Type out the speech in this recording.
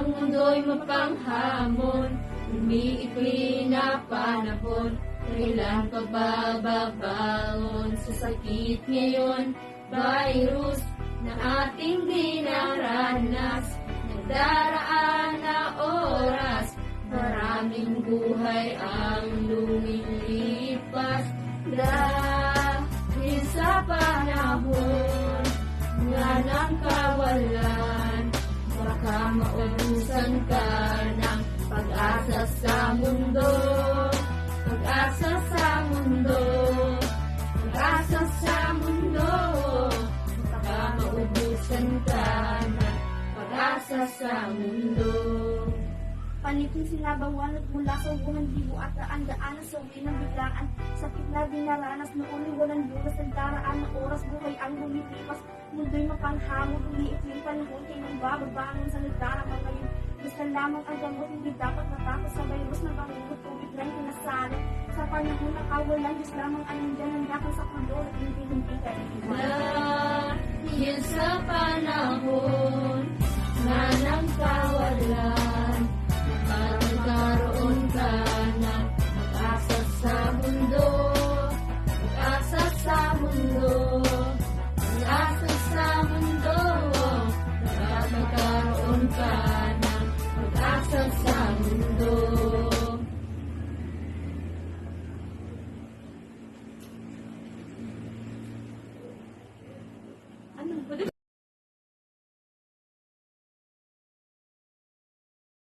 mundo'y mapanghamon, umiikli na panahon, kailan pa bababangon sa sakit ngayon? Virus na ating dinaranas, nagdaraan na oras, maraming buhay ang lumilipas. Dahil sa panahon nga ng kawalan, baka maubusan ka ng pag-asa sa mundo. Pag-asa sa mundo, pag-asa sa mundo, baka maubusan ka ng pag-asa sa mundo. Paniting sinabawan at mula sa ubuhan libo at daan-daan sa uwi ng biglaan. Sakit na dinaranas noon walang lunas, nagdaraan ng oras, buhay ang lumilipas. Mundo'y mapanghamon, umiikling panahon, kay nang bababangon sa nagdarama ngayon. Gusto lamang ang gamot, hindi dapat matakot sa virus na bangungot, tubig lang pinasalit. Sa panahon na kawalan, Diyos lamang ang nandyan, nandakan sa kundo at hindi ka iiwan. Dahil sa panahon